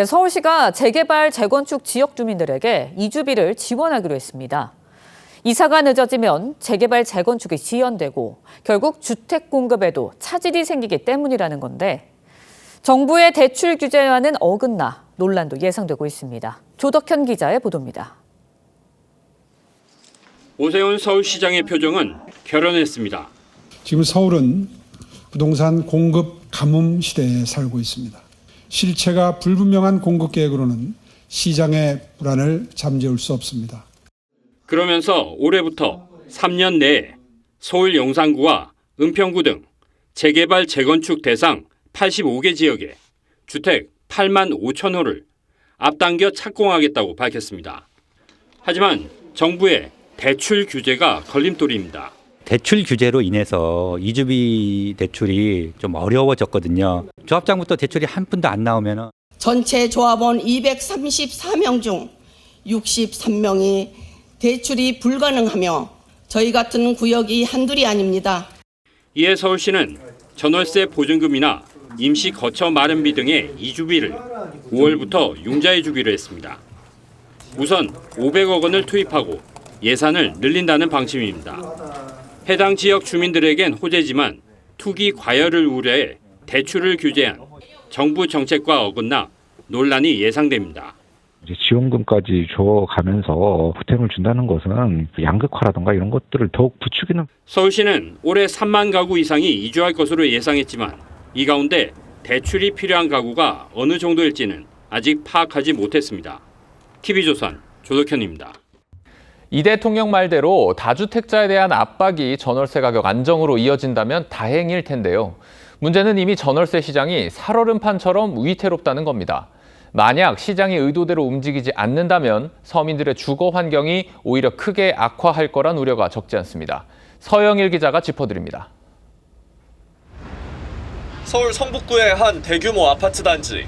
네, 서울시가 재개발, 재건축 지역 주민들에게 이주비를 지원하기로 했습니다. 이사가 늦어지면 재개발, 재건축이 지연되고 결국 주택 공급에도 차질이 생기기 때문이라는 건데 정부의 대출 규제와는 어긋나 논란도 예상되고 있습니다. 조덕현 기자의 보도입니다. 오세훈 서울시장의 표정은 결연했습니다. 지금 서울은 부동산 공급 가뭄 시대에 살고 있습니다. 실체가 불분명한 공급 계획으로는 시장의 불안을 잠재울 수 없습니다. 그러면서 올해부터 3년 내에 서울 용산구와 은평구 등 재개발, 재건축 대상 85개 지역에 주택 8만 5천 호를 앞당겨 착공하겠다고 밝혔습니다. 하지만 정부의 대출 규제가 걸림돌입니다. 대출 규제로 인해서 이주비 대출이 좀 어려워졌거든요. 조합장부터 대출이 한 푼도 안 나오면 전체 조합원 234명 중 63명이 대출이 불가능하며 저희 같은 구역이 한둘이 아닙니다. 이에 서울시는 전월세 보증금이나 임시 거처 마련비 등의 이주비를 5월부터 융자해 주기로 했습니다. 우선 500억 원을 투입하고 예산을 늘린다는 방침입니다. 해당 지역 주민들에겐 호재지만 투기 과열을 우려해 대출을 규제한 정부 정책과 어긋나 논란이 예상됩니다. 지원금까지 줘가면서 보탬을 준다는 것은 양극화라든가 이런 것들을 더욱 부추기는. 서울시는 올해 3만 가구 이상이 이주할 것으로 예상했지만 이 가운데 대출이 필요한 가구가 어느 정도일지는 아직 파악하지 못했습니다. TV조선 조덕현입니다. 이 대통령 말대로 다주택자에 대한 압박이 전월세 가격 안정으로 이어진다면 다행일 텐데요. 문제는 이미 전월세 시장이 살얼음판처럼 위태롭다는 겁니다. 만약 시장이 의도대로 움직이지 않는다면 서민들의 주거 환경이 오히려 크게 악화할 거란 우려가 적지 않습니다. 서영일 기자가 짚어드립니다. 서울 성북구의 한 대규모 아파트 단지.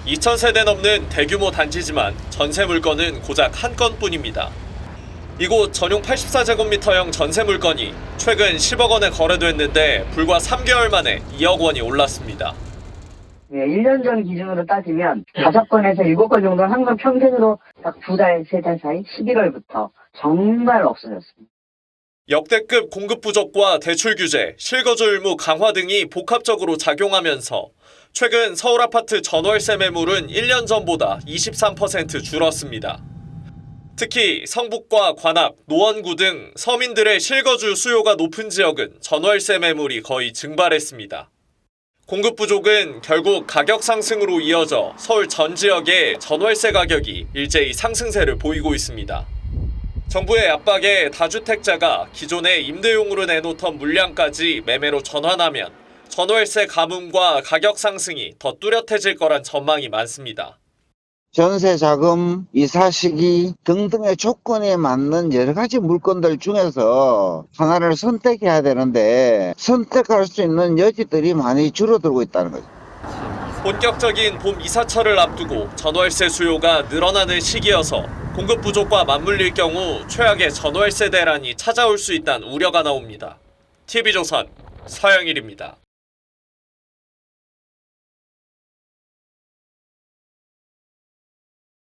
2,000세대 넘는 대규모 단지지만 전세 물건은 고작 한 건뿐입니다. 이곳 전용 84제곱미터형 전세 물건이 최근 10억 원에 거래됐는데 불과 3개월 만에 2억 원이 올랐습니다. 1년 전 기준으로 따지면 5건에서 7건 정도는 항상 평균으로 딱 2달, 3달 사이 11월부터 정말 없어졌습니다. 역대급 공급 부족과 대출 규제, 실거주 의무 강화 등이 복합적으로 작용하면서 최근 서울 아파트 전월세 매물은 1년 전보다 23% 줄었습니다. 특히 성북과 관악, 노원구 등 서민들의 실거주 수요가 높은 지역은 전월세 매물이 거의 증발했습니다. 공급 부족은 결국 가격 상승으로 이어져 서울 전 지역의 전월세 가격이 일제히 상승세를 보이고 있습니다. 정부의 압박에 다주택자가 기존에 임대용으로 내놓던 물량까지 매매로 전환하면 전월세 가뭄과 가격 상승이 더 뚜렷해질 거란 전망이 많습니다. 전세 자금, 이사 시기 등등의 조건에 맞는 여러 가지 물건들 중에서 하나를 선택해야 되는데 선택할 수 있는 여지들이 많이 줄어들고 있다는 거죠. 본격적인 봄 이사철을 앞두고 전월세 수요가 늘어나는 시기여서 공급 부족과 맞물릴 경우 최악의 전월세 대란이 찾아올 수 있다는 우려가 나옵니다. TV조선 서영일입니다.